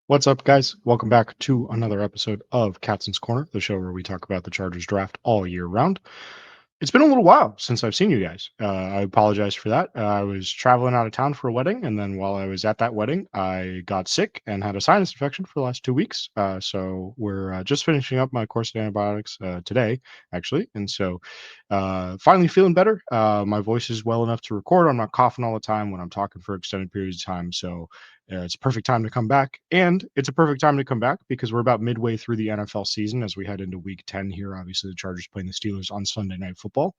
What's up, guys? Welcome back to another episode of Katson's Corner, the show where we talk about the Chargers draft all year round. It's been a little while since I've seen you guys. I apologize for that. I was traveling out of town for a wedding, and then while I was at that wedding, I got sick and had a sinus infection for the last 2 weeks. So we're just finishing up my course of antibiotics today, actually, and so finally feeling better. My voice is well enough to record. I'm not coughing all the time when I'm talking for extended periods of time. So it's a perfect time to come back. And it's a perfect time to come back because we're about midway through the NFL season as we head into week 10 here. Obviously, the Chargers playing the Steelers on Sunday Night Football,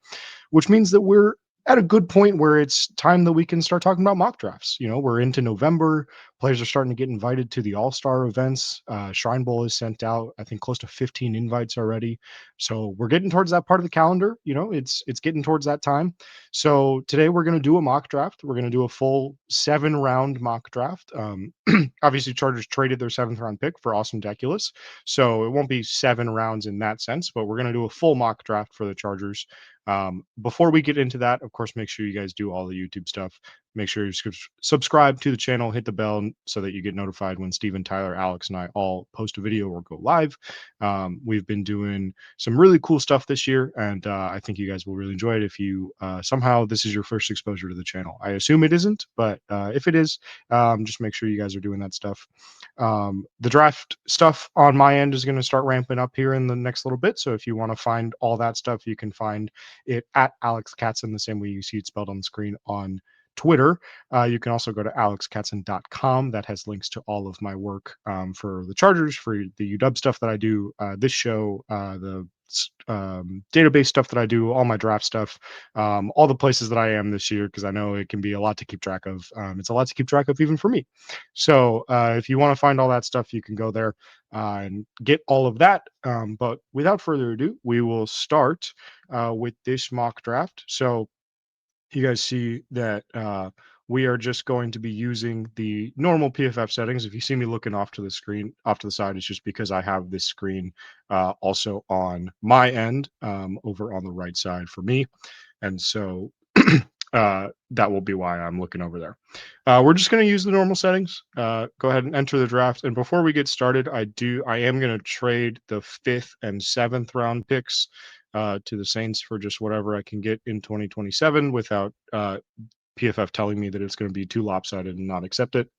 which means that we're at a good point where it's time that we can start talking about mock drafts. You know, we're into November. Players are starting to get invited to the All-Star events. Shrine Bowl has sent out, I think, close to 15 invites already. So we're getting towards that part of the calendar. You know, it's getting towards that time. So today we're going to do a mock draft. We're going to do a full 7-round mock draft. Obviously, Chargers traded their 7th round pick for Awesome Deculus, so it won't be 7 rounds in that sense. But we're going to do a full mock draft for the Chargers. Before we get into that, of course, make sure you guys do all the YouTube stuff. Make sure you subscribe to the channel, hit the bell so that you get notified when Steven, Tyler, Alex, and I all post a video or go live. We've been doing some really cool stuff this year, and I think you guys will really enjoy it if you somehow this is your first exposure to the channel. I assume it isn't, but if it is, just make sure you guys are doing that stuff. The draft stuff on my end is going to start ramping up here in the next little bit. So if you want to find all that stuff, you can find it at Alex Katson, the same way you see it spelled on the screen on Twitter. You can also go to alexkatson.com. That has links to all of my work for the Chargers, for the UW stuff that I do, this show, the database stuff that I do, all my draft stuff, all the places that I am this year, because I know it can be a lot to keep track of. It's a lot to keep track of even for me. So if you want to find all that stuff, you can go there and get all of that. But without further ado, we will start with this mock draft. So you guys see that we are just going to be using the normal PFF settings. If you see me looking off to the screen, off to the side, it's just because I have this screen also on my end over on the right side for me. And so that will be why I'm looking over there. We're just going to use the normal settings. Go ahead and enter the draft. And before we get started, I am going to trade the 5th and 7th round picks to the Saints for just whatever I can get in 2027 without PFF telling me that it's going to be too lopsided and not accept it.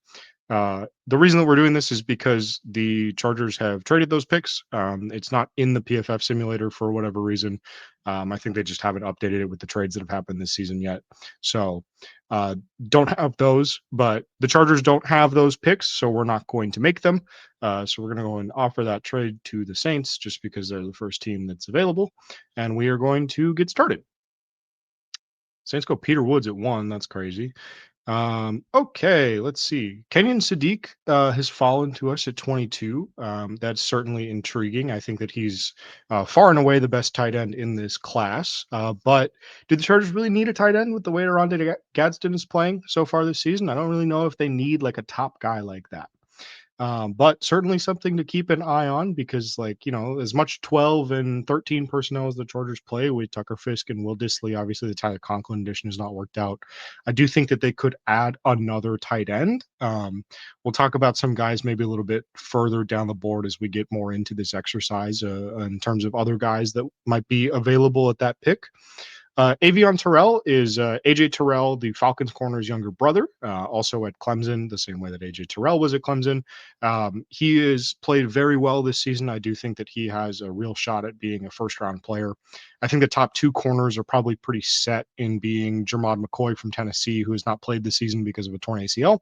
The reason that we're doing this is because the Chargers have traded those picks. It's not in the PFF simulator for whatever reason. I think they just haven't updated it with the trades that have happened this season yet. So don't have those, but the Chargers don't have those picks, so we're not going to make them. So we're going to go and offer that trade to the Saints just because they're the first team that's available. And we are going to get started. Saints go Peter Woods at 1. That's crazy. Okay, let's see. Kenyon Sadiq has fallen to us at 22. That's certainly intriguing. I think that he's far and away the best tight end in this class. But do the Chargers really need a tight end with the way Rondé Gadsden is playing so far this season? I don't really know if they need like a top guy like that. But certainly something to keep an eye on because, like, you know, as much 12 and 13 personnel as the Chargers play with Tucker Fisk and Will Dissly, obviously the Tyler Conklin addition has not worked out. I do think that they could add another tight end. We'll talk about some guys maybe a little bit further down the board as we get more into this exercise in terms of other guys that might be available at that pick. Avion Terrell is AJ Terrell, the Falcons corner's younger brother, also at Clemson, the same way that AJ Terrell was at Clemson. He has played very well this season. I do think that he has a real shot at being a first-round player. I think the top 2 corners are probably pretty set in being Jermod McCoy from Tennessee, who has not played this season because of a torn ACL,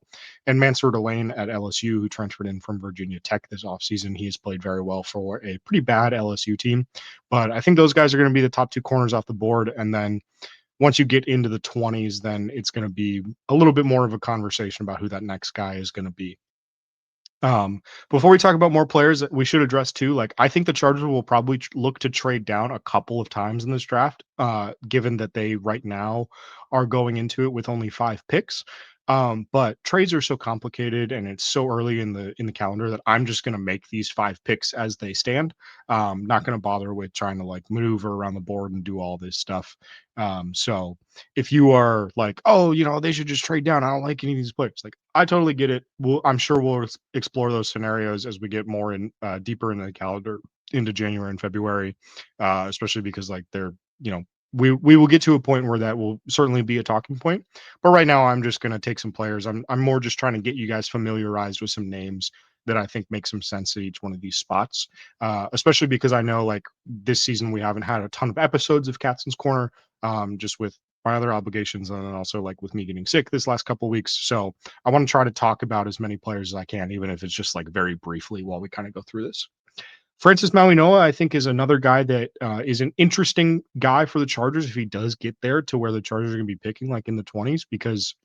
and Mansour Delane at LSU, who transferred in from Virginia Tech this offseason. He has played very well for a pretty bad LSU team. But I think those guys are going to be the top 2 corners off the board. And then once you get into the 20s, then it's going to be a little bit more of a conversation about who that next guy is going to be. Before we talk about more players, we should address too, like, I think the Chargers will probably look to trade down a couple of times in this draft, given that they right now are going into it with only 5 picks. But trades are so complicated and it's so early in the calendar that I'm just going to make these 5 picks as they stand. Not going to bother with trying to like maneuver around the board and do all this stuff. So if you are like, oh, you know, they should just trade down, I don't like any of these players. Like, I totally get it. I'm sure we'll explore those scenarios as we get more in deeper into the calendar into January and February, especially because like they're you know we will get to a point where that will certainly be a talking point. But right now, I'm just going to take some players. I'm more just trying to get you guys familiarized with some names that I think make some sense at each one of these spots. Especially because I know like this season we haven't had a ton of episodes of Katson's Corner, just with my other obligations and then also like with me getting sick this last couple weeks. So I want to try to talk about as many players as I can, even if it's just like very briefly while we kind of go through this. Francis Mauigoa, I think, is another guy that is an interesting guy for the Chargers if he does get there to where the Chargers are going to be picking like in the 20s, because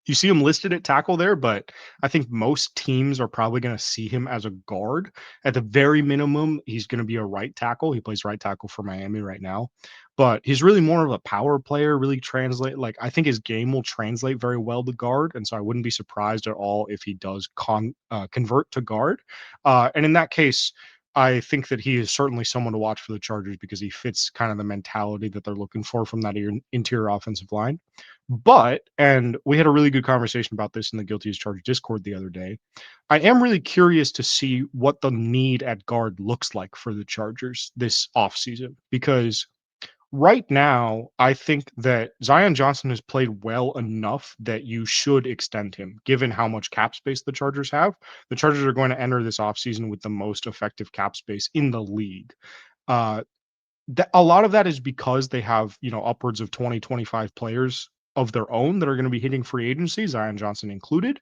you see him listed at tackle there, but I think most teams are probably going to see him as a guard. At the very minimum, he's going to be a right tackle. He plays right tackle for Miami right now, but he's really more of a power player, really translate. Like, I think his game will translate very well to guard. And so I wouldn't be surprised at all if he does convert to guard. And in that case, I think that he is certainly someone to watch for the Chargers because he fits kind of the mentality that they're looking for from that interior offensive line. But, and we had a really good conversation about this in the Guilty as Charged Discord the other day. I am really curious to see what the need at guard looks like for the Chargers this offseason because right now, I think that Zion Johnson has played well enough that you should extend him, given how much cap space the Chargers have. The Chargers are going to enter this offseason with the most effective cap space in the league. Uh, that a lot of that is because they have, upwards of 20, 25 players of their own that are going to be hitting free agency, Zion Johnson included.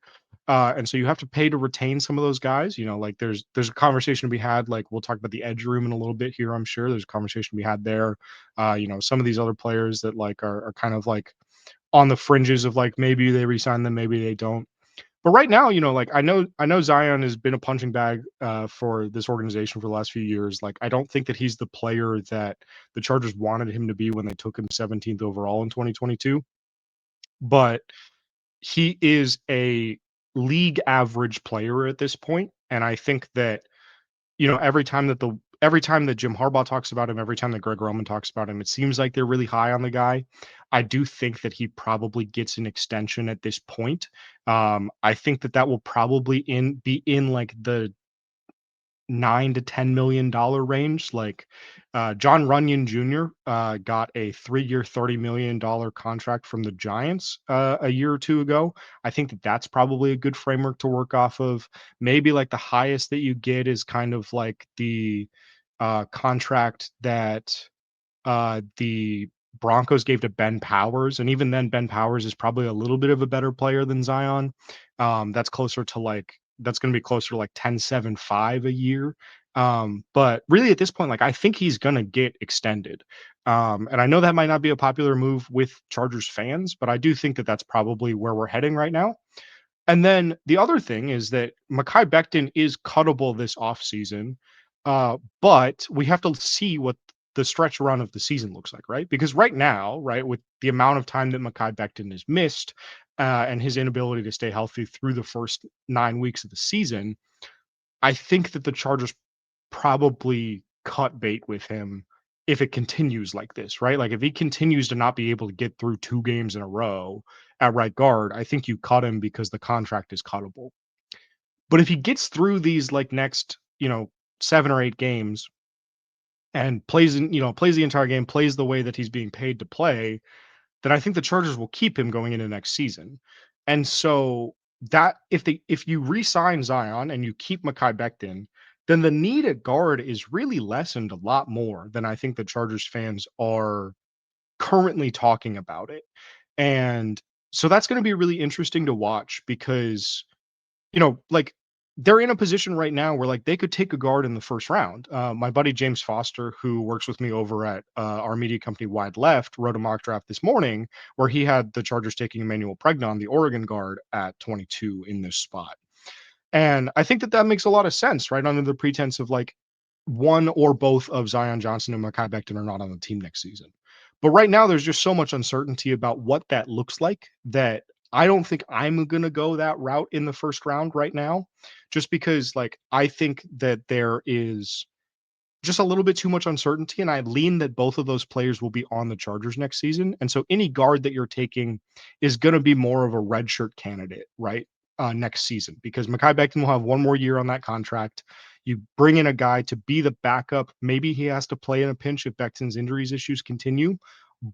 And so you have to pay to retain some of those guys. Like there's a conversation to be had. Like we'll talk about the edge room in a little bit here. I'm sure there's a conversation to be had there. Some of these other players that like are kind of like on the fringes of like maybe they resign them, maybe they don't. But right now, like I know Zion has been a punching bag for this organization for the last few years. Like I don't think that he's the player that the Chargers wanted him to be when they took him 17th overall in 2022. But he is a league average player at this point, and I think that every time that Jim Harbaugh talks about him, every time that Greg Roman talks about him, it seems like they're really high on the guy. I do think that he probably gets an extension at this point. I think that will probably be in like the $9 to $10 million range. Like John Runyon Jr. Got a 3-year, $30 million contract from the Giants a year or two ago. I think that that's probably a good framework to work off of. Maybe like the highest that you get is kind of like the contract that the Broncos gave to Ben Powers, and even then, Ben Powers is probably a little bit of a better player than Zion. That's going to be closer to like 10.75 a year. But really, at this point, like I think he's going to get extended. And I know that might not be a popular move with Chargers fans, but I do think that that's probably where we're heading right now. And then the other thing is that Mekhi Becton is cuttable this offseason, but we have to see what the stretch run of the season looks like, right? Because right now, right, with the amount of time that Mekhi Becton has missed and his inability to stay healthy through the first 9 weeks of the season, I think that the Chargers probably cut bait with him if it continues like this, right? Like if he continues to not be able to get through 2 games in a row at right guard, I think you cut him because the contract is cuttable. But if he gets through these like next, 7 or 8 games and plays the entire game, plays the way that he's being paid to play, then I think the Chargers will keep him going into next season. And so that if you re-sign Zion and you keep Mekhi Becton, then the need at guard is really lessened a lot more than I think the Chargers fans are currently talking about it. And so that's going to be really interesting to watch because like they're in a position right now where like they could take a guard in the first round. My buddy James Foster, who works with me over at our media company Wide Left, wrote a mock draft this morning where he had the Chargers taking Emmanuel Pregnon, the Oregon guard, at 22 in this spot. And I think that makes a lot of sense, right? Under the pretense of like one or both of Zion Johnson and Mekhi Becton are not on the team next season. But right now, there's just so much uncertainty about what that looks like that I don't think I'm going to go that route in the first round right now, just because like I think that there is just a little bit too much uncertainty. And I lean that both of those players will be on the Chargers next season. And so any guard that you're taking is going to be more of a redshirt candidate, right? next season because Mekhi Becton will have one more year on that contract. You bring in a guy to be the backup. Maybe he has to play in a pinch if Becton's injuries issues continue.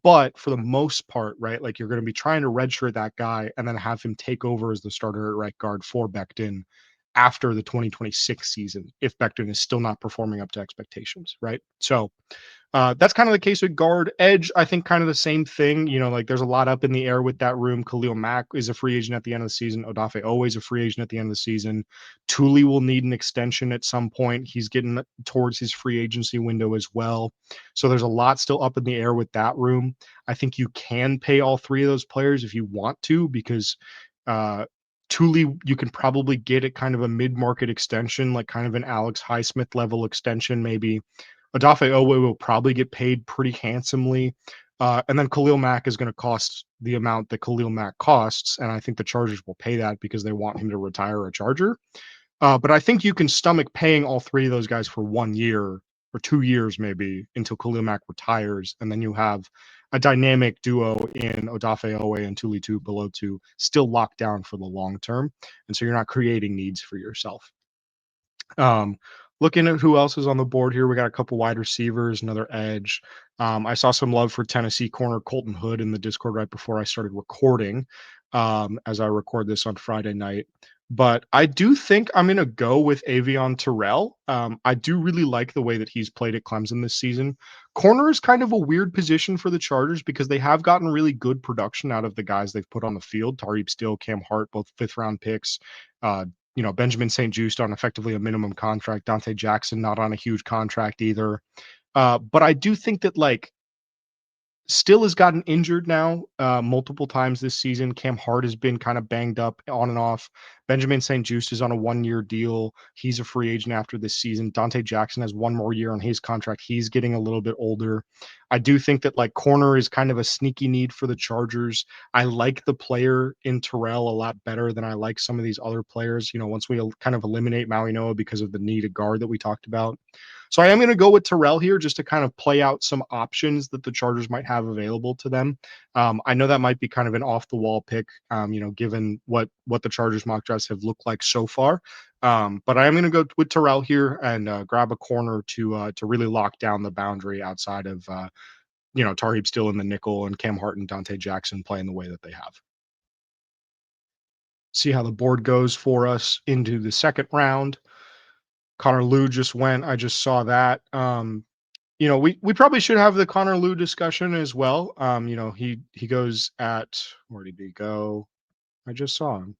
But for the most part, right, like you're going to be trying to redshirt that guy and then have him take over as the starter at right guard for Becton after the 2026 season if Becton is still not performing up to expectations, right? So that's kind of the case with guard. Edge, I think kind of the same thing. Like there's a lot up in the air with that room. Khalil Mack is a free agent at the end of the season. Odafe always a free agent at the end of the season. Thule will need an extension at some point. He's getting towards his free agency window as well. So there's a lot still up in the air with that room. I think you can pay all three of those players if you want to, because uh, Thule, you can probably get at kind of a mid-market extension, like kind of an Alex Highsmith level extension, maybe. Odafe Owe will probably get paid pretty handsomely. And then Khalil Mack is going to cost the amount that Khalil Mack costs. And I think the Chargers will pay that because they want him to retire a Charger. But I think you can stomach paying all three of those guys for 1 year or 2 years, maybe, until Khalil Mack retires. And then you have a dynamic duo in Odafe Owe and Tuli Below two still locked down for the long term. And so you're not creating needs for yourself. Um, Looking at who else is on the board here, we got a couple wide receivers, another edge. I saw some love for Tennessee corner Colton Hood in the Discord right before I started recording, as I record this on Friday night. But I do think I'm going to go with Avion Terrell. I do really like the way that he's played at Clemson this season. Corner is kind of a weird position for the Chargers because they have gotten really good production out of the guys they've put on the field. Tariq Steele, Cam Hart, both fifth-round picks. Benjamin St. Juste on effectively a minimum contract. Dante Jackson not on a huge contract either. But I do think that like Still has gotten injured now multiple times this season. Cam Hart has been kind of banged up on and off. Benjamin St. Juste is on a 1-year deal. He's a free agent after this season. Dante Jackson has one more year on his contract. He's getting a little bit older. I do think that like corner is kind of a sneaky need for the Chargers. I like the player in Terrell a lot better than I like some of these other players. Once we kind of eliminate Maui Noah because of the need of guard that we talked about. So I am going to go with Terrell here just to kind of play out some options that the Chargers might have available to them. I know that might be kind of an off the wall pick, given what the Chargers mock drafts have looked like so far. But I am going to go with Terrell here and grab a corner to really lock down the boundary outside of Tarheeb still in the nickel and Cam Hart and Dante Jackson playing the way that they have. See how the board goes for us into the second round. Connor Lew just went. I just saw that. We probably should have the Connor Lew discussion as well. He goes at, where did he go? I just saw him.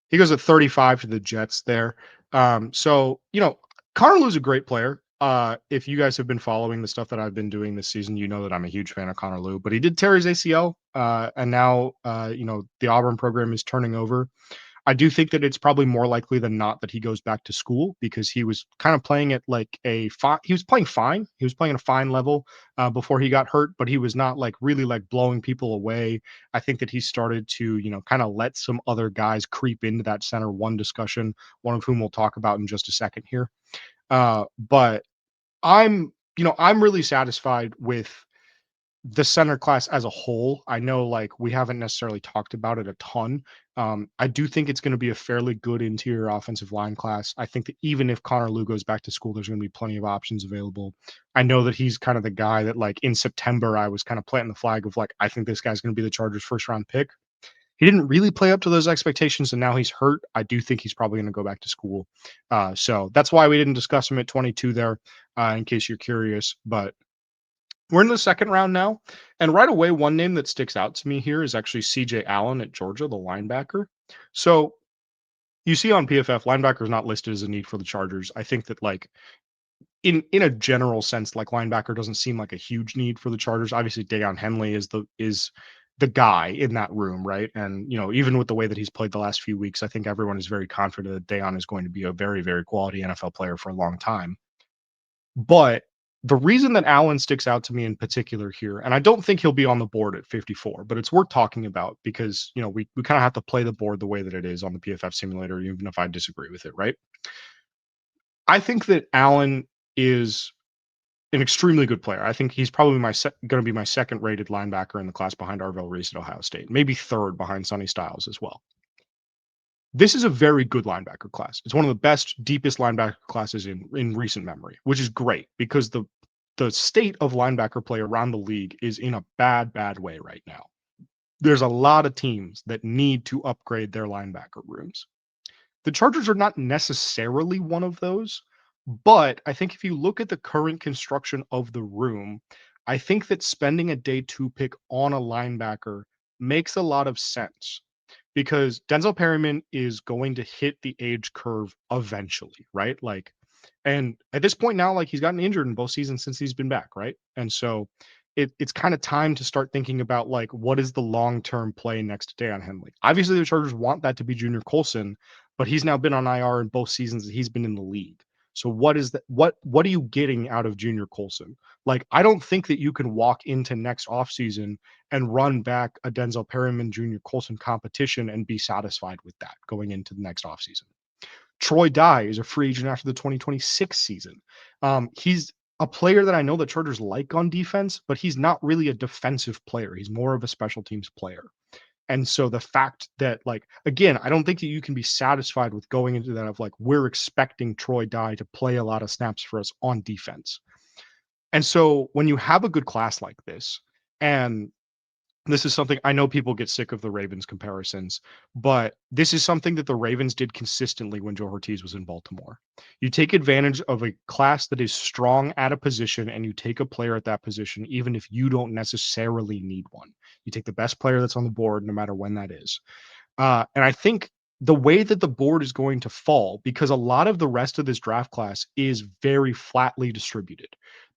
He goes at 35 to the Jets there. Connor Lew's a great player. If you guys have been following the stuff that I've been doing this season, you know that I'm a huge fan of Connor Lew, but he did tear his ACL. And now, the Auburn program is turning over. I do think that it's probably more likely than not that he goes back to school because he was kind of playing at like he was playing fine. He was playing at a fine level before he got hurt, but he was not like really like blowing people away. I think that he started to, kind of let some other guys creep into that center one discussion, one of whom we'll talk about in just a second here. But I'm really satisfied with the center class as a whole. I know like we haven't necessarily talked about it a ton. I do think it's going to be a fairly good interior offensive line class. I think that even if Connor Lew goes back to school, there's going to be plenty of options available. I know that he's kind of the guy that like in September, I was kind of planting the flag of like, I think this guy's going to be the Chargers' first round pick. He didn't really play up to those expectations, and now he's hurt. I do think he's probably going to go back to school. So that's why we didn't discuss him at 22 there, in case you're curious. But we're in the second round now, and right away, one name that sticks out to me here is actually CJ Allen at Georgia, the linebacker. So you see on PFF, linebacker is not listed as a need for the Chargers. I think that like in a general sense, like linebacker doesn't seem like a huge need for the Chargers. Obviously, Dayon Henley is the guy in that room, right? And even with the way that he's played the last few weeks, I think everyone is very confident that Dayon is going to be a very, very quality NFL player for a long time. But the reason that Allen sticks out to me in particular here, and I don't think he'll be on the board at 54, but it's worth talking about because, we kind of have to play the board the way that it is on the PFF simulator, even if I disagree with it, right? I think that Allen is an extremely good player. I think he's probably going to be my second rated linebacker in the class behind Arvell Reese at Ohio State, maybe third behind Sonny Styles as well. This is a very good linebacker class. It's one of the best, deepest linebacker classes in recent memory, which is great because the state of linebacker play around the league is in a bad way right now. There's a lot of teams that need to upgrade their linebacker rooms. The Chargers are not necessarily one of those, but I think if you look at the current construction of the room, I think that spending a day 2 pick on a linebacker makes a lot of sense because Denzel Perryman is going to hit the age curve eventually, right? Like, and at this point now, like he's gotten injured in both seasons since he's been back, right? And so it's kind of time to start thinking about like what is the long term play next to Deion Henley. Obviously, the Chargers want that to be Junior Colson, but he's now been on IR in both seasons that he's been in the league. So what is that? What are you getting out of Junior Colson? Like, I don't think that you can walk into next offseason and run back a Denzel Perryman Junior Colson competition and be satisfied with that going into the next offseason. Troy Dye is a free agent after the 2026 season. He's a player that I know the Chargers like on defense, but he's not really a defensive player. He's more of a special teams player. And so the fact that, like, again, I don't think that you can be satisfied with going into that of like, we're expecting Troy Dye to play a lot of snaps for us on defense. And so when you have a good class like this, and this is something I know people get sick of the Ravens comparisons, but this is something that the Ravens did consistently when Joe Ortiz was in Baltimore. You take advantage of a class that is strong at a position and you take a player at that position, even if you don't necessarily need one. You take the best player that's on the board, no matter when that is. And I think the way that the board is going to fall, because a lot of the rest of this draft class is very flatly distributed.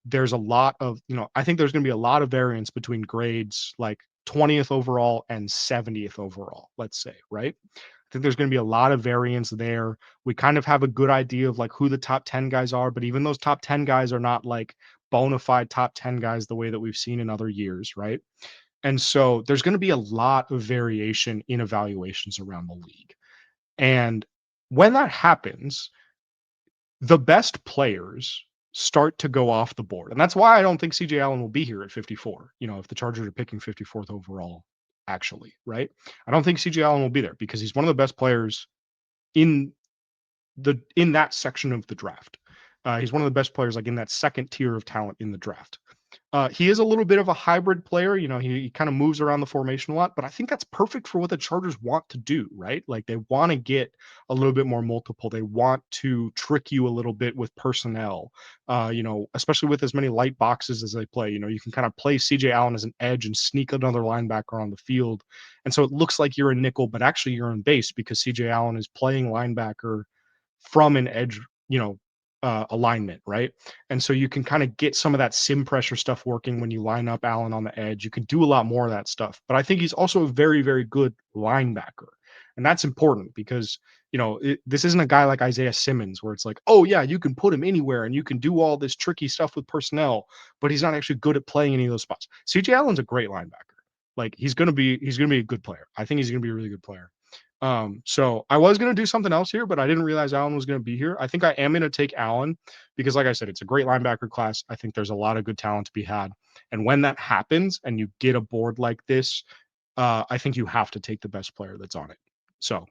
There's a lot of, I think there's going to be a lot of variance between grades like 20th overall and 70th overall, let's say, right? I think there's going to be a lot of variance there. We kind of have a good idea of like who the top 10 guys are, but even those top 10 guys are not like bona fide top 10 guys the way that we've seen in other years, right? And so there's going to be a lot of variation in evaluations around the league. And when that happens, the best players start to go off the board. And that's why I don't think CJ Allen will be here at 54, if the Chargers are picking 54th overall, actually, right? I don't think CJ Allen will be there because he's one of the best players in in that section of the draft. He's one of the best players like in that second tier of talent in the draft. He is a little bit of a hybrid player. He kind of moves around the formation a lot, but I think that's perfect for what the Chargers want to do, right? Like they want to get a little bit more multiple. They want to trick you a little bit with personnel, especially with as many light boxes as they play. You can kind of play CJ Allen as an edge and sneak another linebacker on the field. And so it looks like you're a nickel, but actually you're in base because CJ Allen is playing linebacker from an edge, alignment, right? And so you can kind of get some of that sim pressure stuff working when you line up Allen on the edge. You can do a lot more of that stuff. But I think he's also a very, very good linebacker. And that's important because, this isn't a guy like Isaiah Simmons where it's like, oh, yeah, you can put him anywhere and you can do all this tricky stuff with personnel, but he's not actually good at playing any of those spots. CJ Allen's a great linebacker. Like he's gonna be a good player. I think he's gonna be a really good player. So I was gonna do something else here, but I didn't realize Allen was gonna be here. I think I am gonna take Allen because, like I said, it's a great linebacker class. I think there's a lot of good talent to be had, and when that happens, and you get a board like this, I think you have to take the best player that's on it. So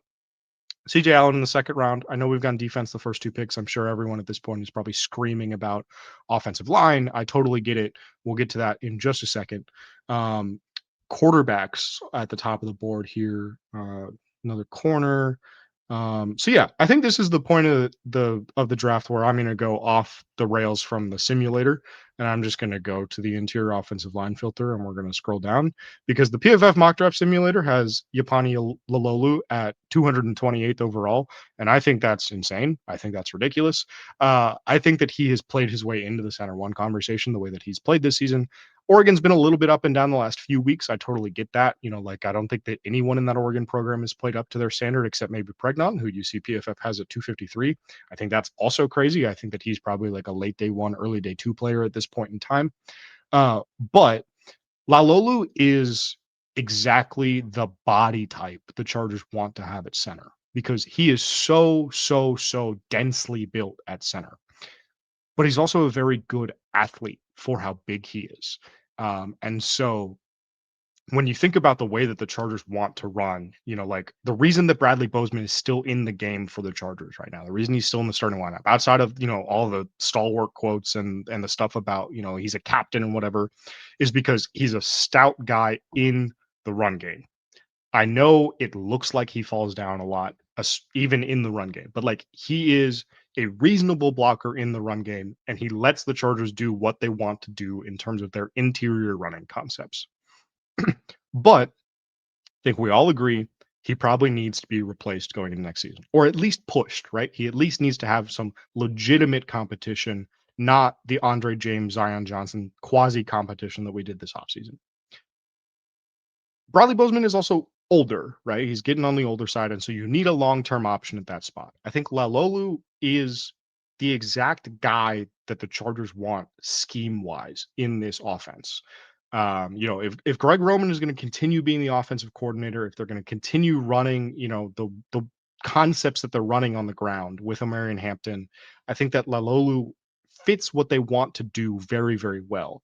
CJ Allen in the second round. I know we've gone defense the first two picks. I'm sure everyone at this point is probably screaming about offensive line. I totally get it. We'll get to that in just a second. Um, Quarterbacks at the top of the board here. Another corner. So yeah, I think this is the point of the draft where I'm going to go off the rails from the simulator, and I'm just going to go to the interior offensive line filter, and we're going to scroll down because the PFF mock draft simulator has Yapani Lalolu at 228th overall, and I think that's insane. I think that's ridiculous. I think that he has played his way into the center one conversation the way that he's played this season. Oregon's been a little bit up and down the last few weeks. I totally get that. Like I don't think that anyone in that Oregon program has played up to their standard except maybe Pregnon, who you see PFF has at 253. I think that's also crazy. I think that he's probably like a late day one, early day two player at this point in time. But Lalolu is exactly the body type the Chargers want to have at center because he is so densely built at center. But he's also a very good athlete for how big he is. And so when you think about the way that the Chargers want to run, like the reason that Bradley Bozeman is still in the game for the Chargers right now, the reason he's still in the starting lineup, outside of all the stalwart quotes and the stuff about he's a captain and whatever, is because he's a stout guy in the run game. I know it looks like he falls down a lot, even in the run game, but like he is a reasonable blocker in the run game, and he lets the Chargers do what they want to do in terms of their interior running concepts. But I think we all agree he probably needs to be replaced going into next season, or at least pushed, right? He at least needs to have some legitimate competition, not the Andre James, Zion Johnson quasi competition that we did this offseason. Bradley Bozeman is also older, right? He's getting on the older side, and so you need a long-term option at that spot. I think Lalolu is the exact guy that the Chargers want scheme-wise in this offense. If Greg Roman is going to continue being the offensive coordinator, if they're going to continue running, the concepts that they're running on the ground with Omarion Hampton, I think that Lalolu fits what they want to do very, very well.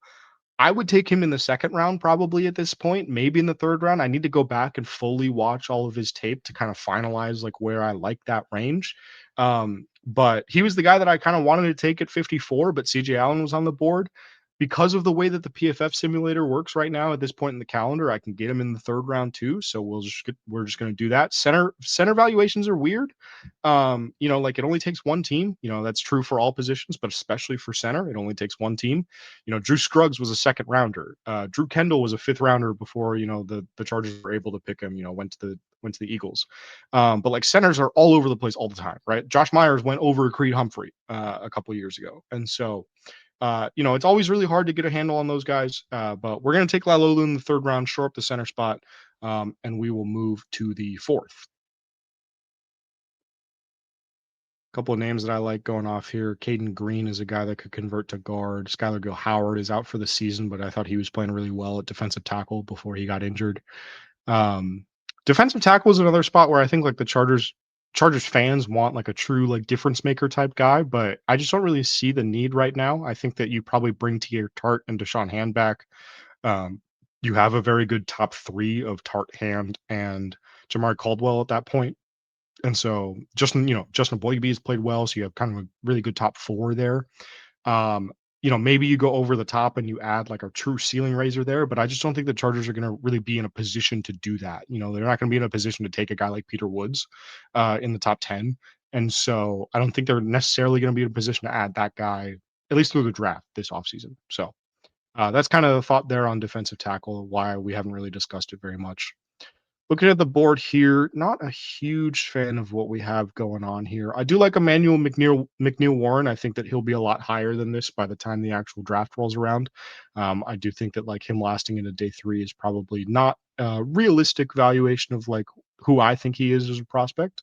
I would take him in the second round probably at this point, maybe in the third round. I need to go back and fully watch all of his tape to kind of finalize like where I like that range. But he was the guy that I kind of wanted to take at 54, but CJ Allen was on the board. Because of the way that the PFF simulator works right now at this point in the calendar, I can get him in the third round too. So we're just going to do that. Center valuations are weird. Like it only takes one team. That's true for all positions, but especially for center, it only takes one team. Drew Scruggs was a second rounder. Drew Kendall was a fifth rounder before the Chargers were able to pick him. Went to the Eagles. But like centers are all over the place all the time, right? Josh Myers went over Creed Humphrey a couple years ago, and so it's always really hard to get a handle on those guys. But we're going to take Lalolu in the third round, shore up the center spot, and we will move to the fourth. Couple of names that I like going off here. Caden Green is a guy that could convert to guard. Skylar Gill Howard is out for the season, but I thought he was playing really well at defensive tackle before he got injured. Um, Defensive tackle is another spot where I think like the Chargers fans want like a true like difference maker type guy, but I just don't really see the need right now. I think that you probably bring Tier Tart and Deshaun Hand back. Um, you have a very good top three of Tart, Hand, and Jamar Caldwell at that point. And so Justin Boybe has played well, so you have kind of a really good top four there. Um, maybe you go over the top and you add like a true ceiling raiser there, but I just don't think the Chargers are going to really be in a position to do that. They're not going to be in a position to take a guy like Peter Woods in the top 10. And so I don't think they're necessarily going to be in a position to add that guy, at least through the draft this offseason. So that's kind of the thought there on defensive tackle, why we haven't really discussed it very much. Looking at the board here, not a huge fan of what we have going on here. I do like Emmanuel McNeil Warren. I think that he'll be a lot higher than this by the time the actual draft rolls around. I do think that like him lasting into day 3 is probably not a realistic valuation of like who I think he is as a prospect.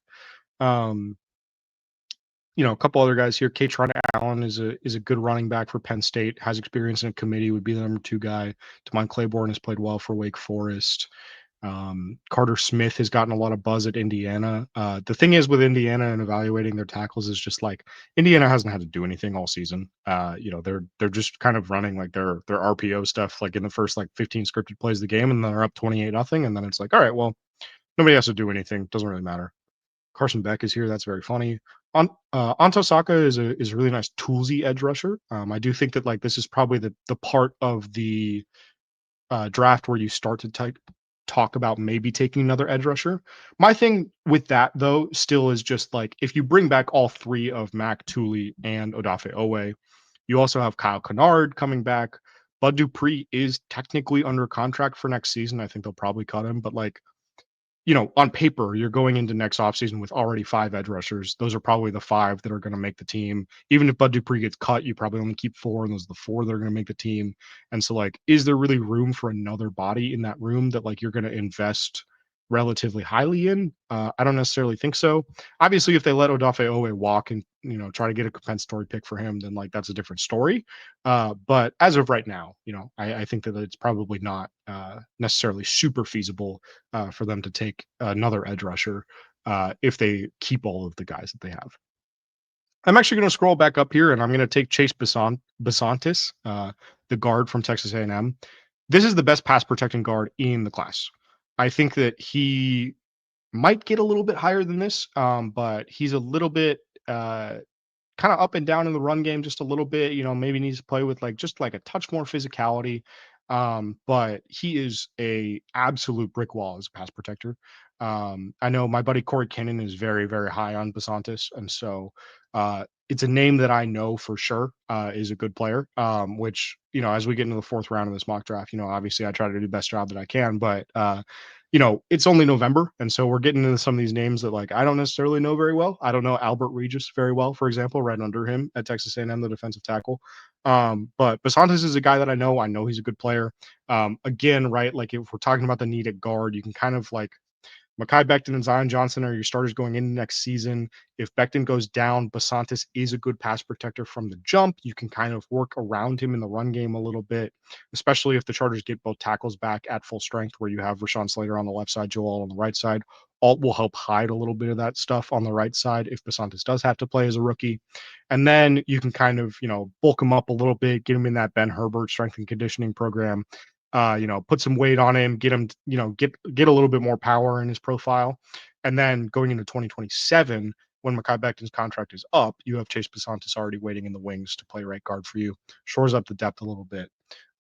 Um, a couple other guys here. Katron Allen is a good running back for Penn State. Has experience in a committee. Would be the number 2 guy. Damon Claiborne has played well for Wake Forest. Carter Smith has gotten a lot of buzz at Indiana. The thing is with Indiana and evaluating their tackles is just like Indiana hasn't had to do anything all season. They're just kind of running like their RPO stuff like in the first like 15 scripted plays of the game, and then they're up 28-0, and then it's like, all right, well, nobody has to do anything. Doesn't really matter. Carson Beck is here. That's very funny. Anto Saka is a really nice toolsy edge rusher. I do think that like this is probably the part of the draft where you start to talk about maybe taking another edge rusher. My thing with that though still is just like if you bring back all 3 of Mac Tooley and Odafe Owe, you also have Kyle Kennard coming back. Bud Dupree is technically under contract for next season. I think they'll probably cut him, but like on paper, you're going into next offseason with already 5 edge rushers. Those are probably the 5 that are going to make the team. Even if Bud Dupree gets cut, you probably only keep 4, and those are the 4 that are going to make the team. And so, like, is there really room for another body in that room that, like, you're going to invest relatively highly in? I don't necessarily think so. Obviously, if they let Odafe Owe walk and, try to get a compensatory pick for him, then, like, that's a different story. But as of right now, I think that it's probably not necessarily super feasible for them to take another edge rusher if they keep all of the guys that they have. I'm actually going to scroll back up here, and I'm going to take Chase Basantis, the guard from Texas A&M. This is the best pass protecting guard in the class. I think that he might get a little bit higher than this, but he's a little bit kind of up and down in the run game just a little bit. Maybe needs to play with like just like a touch more physicality. But he is a absolute brick wall as a pass protector. I know my buddy Corey Kinnon is very, very high on Basantis, and so it's a name that I know for sure is a good player. Which as we get into the fourth round of this mock draft, obviously I try to do the best job that I can, but it's only November, and so we're getting into some of these names that like I don't necessarily know very well. I don't know Albert Regis very well, for example, right under him at Texas A&M, the defensive tackle. But Basantis is a guy that I know. I know he's a good player. Again, right, like if we're talking about the need at guard, you can kind of like Mekhi Becton and Zion Johnson are your starters going into next season. If Becton goes down, Basantis is a good pass protector from the jump. You can kind of work around him in the run game a little bit, especially if the Chargers get both tackles back at full strength, where you have Rashawn Slater on the left side, Joel on the right side. Alt will help hide a little bit of that stuff on the right side if Basantis does have to play as a rookie. And then you can kind of, bulk him up a little bit, get him in that Ben Herbert strength and conditioning program, put some weight on him, get him, get a little bit more power in his profile. And then going into 2027, when Mekhi Becton's contract is up, you have Chase Basantis already waiting in the wings to play right guard for you. Shores up the depth a little bit.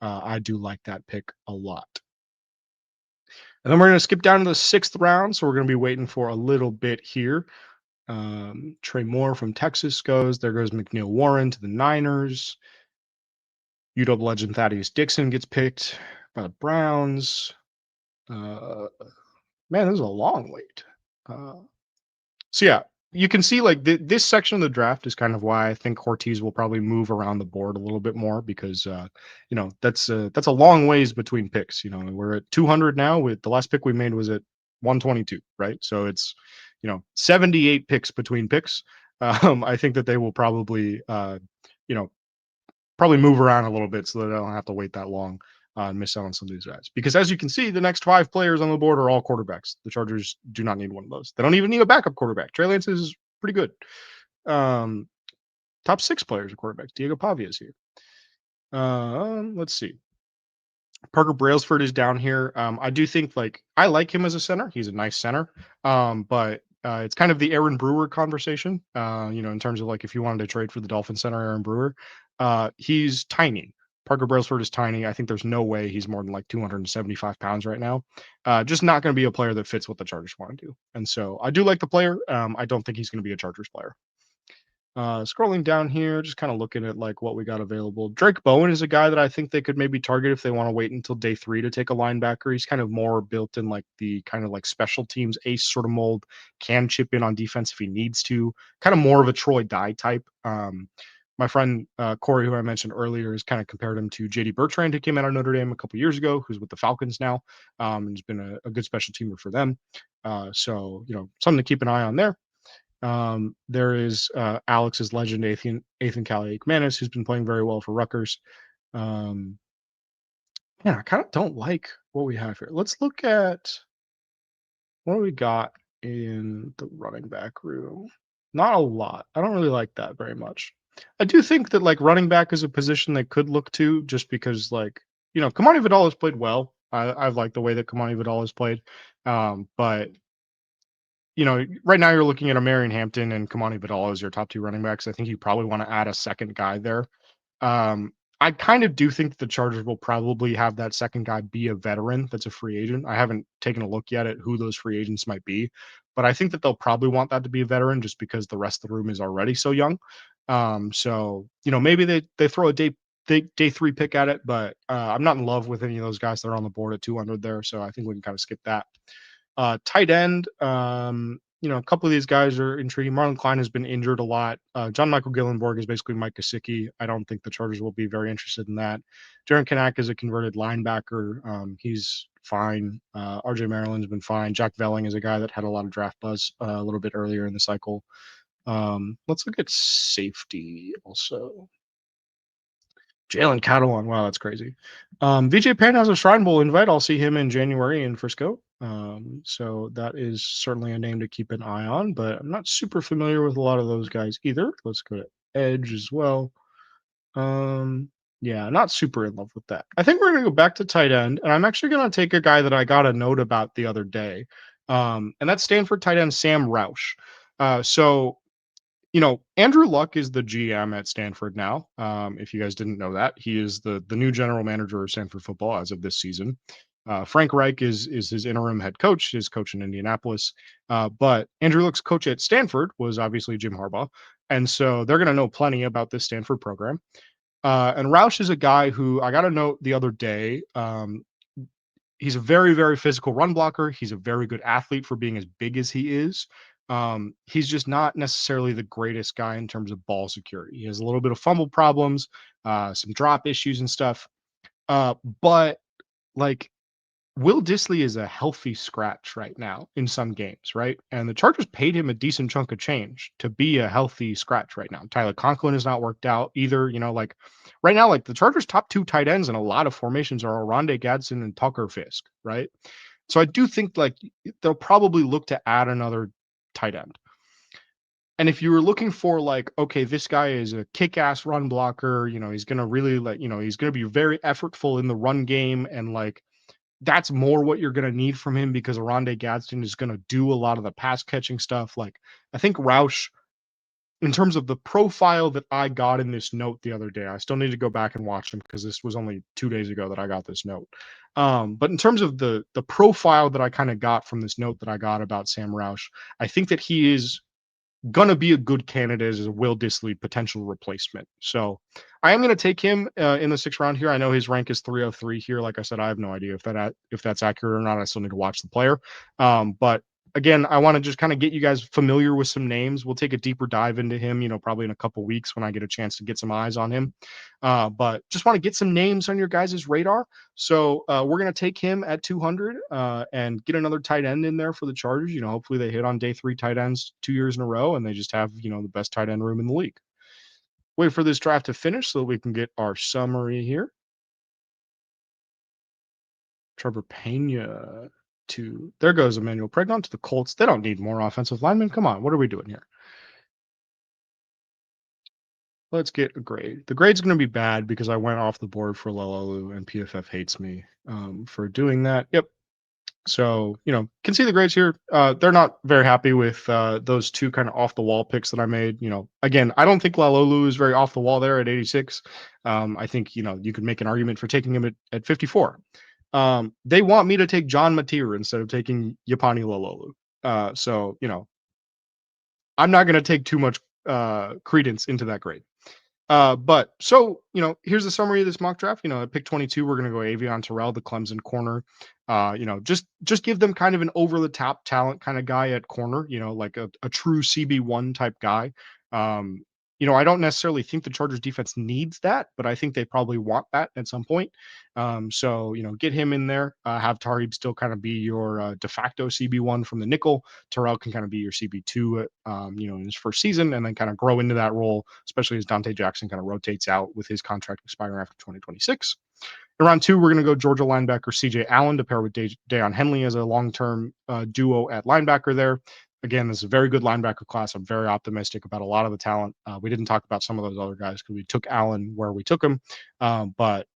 I do like that pick a lot. And then we're going to skip down to the sixth round. So we're going to be waiting for a little bit here. Trey Moore from Texas goes. There goes McNeil Warren to the Niners. UW legend Thaddeus Dixon gets picked by the Browns. Man, this is a long wait. So yeah, you can see like this section of the draft is kind of why I think Ortiz will probably move around the board a little bit more because that's a long ways between picks. We're at 200 now. With the last pick we made was at 122, right? So it's 78 picks between picks. I think that they will probably you know probably move around a little bit so that I don't have to wait that long and miss out on some of these guys. Because as you can see, the next 5 players on the board are all quarterbacks. The Chargers do not need one of those. They don't even need a backup quarterback. Trey Lance is pretty good. Top 6 players are quarterbacks. Diego Pavia is here. Let's see. Parker Brailsford is down here. I do think like I like him as a center. He's a nice center. But it's kind of the Aaron Brewer conversation. In terms of like if you wanted to trade for the Dolphin center, Aaron Brewer, he's tiny. Parker Brailsford is tiny. I think there's no way he's more than like 275 pounds right now. Just not going to be a player that fits what the Chargers want to do. And so I do like the player. I don't think he's going to be a Chargers player. Scrolling down here, just kind of looking at like what we got available. Drake Bowen is a guy that I think they could maybe target if they want to wait until day 3 to take a linebacker. He's kind of more built in like the kind of like special teams ace sort of mold, can chip in on defense if he needs to. Kind of more of a Troy Dye type. My friend Corey, who I mentioned earlier, has kind of compared him to JD Bertrand, who came out of Notre Dame a couple years ago, who's with the Falcons now, and has been a good special teamer for them. So something to keep an eye on there. There is Alex's legend, Ethan Kaliakmanis, who's been playing very well for Rutgers. I kind of don't like what we have here. Let's look at what do we got in the running back room. Not a lot. I don't really like that very much. I do think that like running back is a position they could look to just because like, Kamani Vidal has played well. I've liked the way that Kamani Vidal has played. But right now you're looking at a Marion Hampton and Kamani Vidal as your top 2 running backs. I think you probably want to add a second guy there. I kind of do think the Chargers will probably have that second guy be a veteran that's a free agent. I haven't taken a look yet at who those free agents might be, but I think that they'll probably want that to be a veteran just because the rest of the room is already so young. So maybe they throw a day 3 pick at it, but I'm not in love with any of those guys that are on the board at 200 there. So I think we can kind of skip that. Tight end, a couple of these guys are intriguing. Marlon Klein has been injured a lot. John Michael Gillenborg is basically Mike Gesicki. I don't think the Chargers will be very interested in that. Jaron Kanak is a converted linebacker. He's fine. RJ Maryland's been fine. Jack Velling is a guy that had a lot of draft buzz a little bit earlier in the cycle. Let's look at safety also. Jalen Catalon. Wow, that's crazy. VJ Penn has a Shrine Bowl invite. I'll see him in January in Frisco. So that is certainly a name to keep an eye on, but I'm not super familiar with a lot of those guys either. Let's go to Edge as well. Yeah, not super in love with that. I think we're gonna go back to tight end, and I'm actually gonna take a guy that I got a note about the other day, and that's Stanford tight end Sam Roush. So Andrew Luck is the GM at Stanford now. If you guys didn't know that, he is the new general manager of Stanford football as of this season. Frank Reich is his interim head coach, his coach in Indianapolis. But Andrew Luck's coach at Stanford was obviously Jim Harbaugh, and so they're going to know plenty about this Stanford program. And Roush is a guy who I got a note the other day. He's a very, very physical run blocker. He's a very good athlete for being as big as he is. He's just not necessarily the greatest guy in terms of ball security. He has a little bit of fumble problems, some drop issues and stuff. But like Will Dissly is a healthy scratch right now in some games, right? And the Chargers paid him a decent chunk of change to be a healthy scratch right now. Tyler Conklin has not worked out either. Right now, like the Chargers' top two tight ends in a lot of formations are Oronde Gadsden and Tucker Fisk, right? So I do think like they'll probably look to add another tight end. And if you were looking for like, okay, this guy is a kick-ass run blocker, he's gonna really he's gonna be very effortful in the run game and like that's more what you're going to need from him because Oronde Gadsden is going to do a lot of the pass catching stuff. Like, I think Roush, in terms of the profile that I got in this note the other day, I still need to go back and watch him because this was only 2 days ago that I got this note. But in terms of the profile that I kind of got from this note that I got about Sam Roush, I think that he is gonna be a good candidate as a Will Dissly potential replacement. So I am gonna take him in the sixth round here. I know his rank is 303 here. Like I said, I have no idea if that's accurate or not. I still need to watch the player. But again, I want to just kind of get you guys familiar with some names. We'll take a deeper dive into him, probably in a couple weeks when I get a chance to get some eyes on him. But just want to get some names on your guys' radar. So we're going to take him at 200 and get another tight end in there for the Chargers. Hopefully they hit on day 3 tight ends 2 years in a row and they just have, the best tight end room in the league. Wait for this draft to finish so we can get our summary here. Trevor Pena to there goes Emmanuel Pregnon to the Colts. They don't need more offensive linemen. Come on, what are we doing here? Let's get a grade. The grade's going to be bad because I went off the board for Lalalu and PFF hates me for doing that. Yep. So, can see the grades here. They're not very happy with those two kind of off the wall picks that I made. Again, I don't think Lalolu is very off the wall there at 86. I think, you could make an argument for taking him at 54. They want me to take John Mateer instead of taking Yapani Lalolu. So, I'm not going to take too much credence into that grade. But so, here's the summary of this mock draft. At pick 22, we're going to go Avion Terrell, the Clemson corner. Just give them kind of an over the top talent kind of guy at corner, like a true CB1 type guy. I don't necessarily think the Chargers defense needs that, but I think they probably want that at some point. So, get him in there, have Tarib still kind of be your de facto CB1 from the nickel. Terrell can kind of be your CB2, in his first season and then kind of grow into that role, especially as Dante Jackson kind of rotates out with his contract expiring after 2026. In round 2, we're going to go Georgia linebacker CJ Allen to pair with Dayon Henley as a long-term duo at linebacker there. Again, this is a very good linebacker class. I'm very optimistic about a lot of the talent. We didn't talk about some of those other guys because we took Allen where we took him. But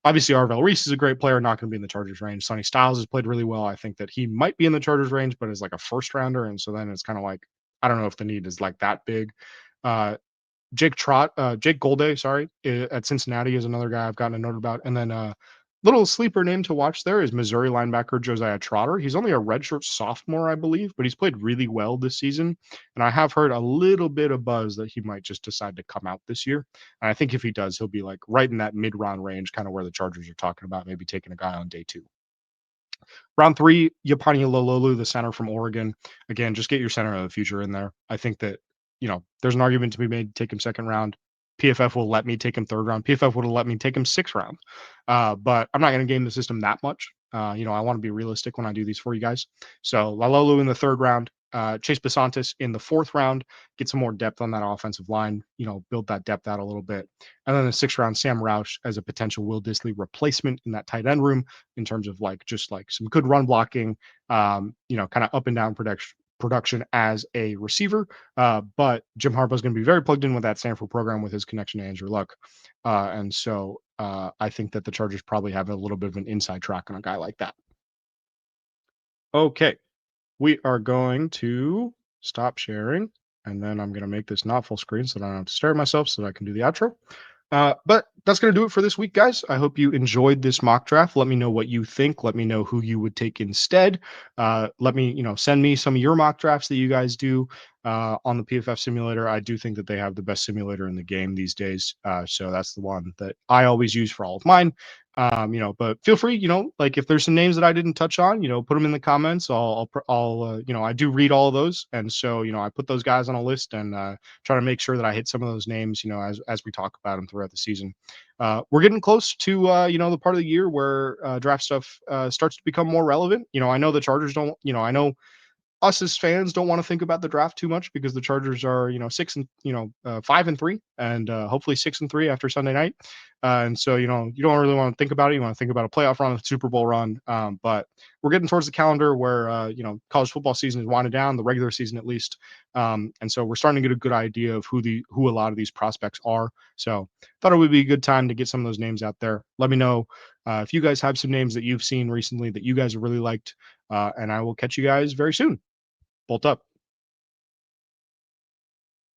obviously, Arvell Reese is a great player, not going to be in the Chargers range. Sonny Styles has played really well. I think that he might be in the Chargers range, but is like a first rounder. And so then it's kind of like, I don't know if the need is like that big. Jake Golday, sorry, at Cincinnati is another guy I've gotten a note about. And then little sleeper name to watch there is Missouri linebacker Josiah Trotter. He's only a redshirt sophomore, I believe, but he's played really well this season. And I have heard a little bit of buzz that he might just decide to come out this year. And I think if he does, he'll be like right in that mid-round range, kind of where the Chargers are talking about maybe taking a guy on day 2. Round 3, Yapani Lololu, the center from Oregon. Again, just get your center of the future in there. I think that, there's an argument to be made to take him second round. PFF will let me take him third round. PFF would have let me take him sixth round. But I'm not going to game the system that much. I want to be realistic when I do these for you guys. So Lalolu in the third round, Chase Basantis in the fourth round, get some more depth on that offensive line, build that depth out a little bit. And then the sixth round, Sam Roush as a potential Will Dissly replacement in that tight end room in terms of just some good run blocking, kind of up and down production as a receiver. But Jim Harbaugh is going to be very plugged in with that Stanford program with his connection to Andrew Luck. And so I think that the Chargers probably have a little bit of an inside track on a guy like that. Okay. We are going to stop sharing, and then I'm going to make this not full screen so that I don't have to stare at myself so that I can do the outro. But that's going to do it for this week, guys. I hope you enjoyed this mock draft. Let me know what you think. Let me know who you would take instead. Let me, send me some of your mock drafts that you guys do on the PFF simulator. I do think that they have the best simulator in the game these days. So that's the one that I always use for all of mine. But feel free, like if there's some names that I didn't touch on, put them in the comments. I do read all of those. And so, I put those guys on a list and try to make sure that I hit some of those names, as we talk about them throughout the season. We're getting close to, the part of the year where draft stuff starts to become more relevant. I know the Chargers don't, I know us as fans don't want to think about the draft too much because the Chargers are, 5-3 and hopefully 6-3 after Sunday night. And so, you don't really want to think about it. You want to think about a playoff run, a Super Bowl run. But we're getting towards the calendar where, college football season is winding down, the regular season at least. And so we're starting to get a good idea of who a lot of these prospects are. So thought it would be a good time to get some of those names out there. Let me know if you guys have some names that you've seen recently that you guys have really liked. And I will catch you guys very soon. Bolt up.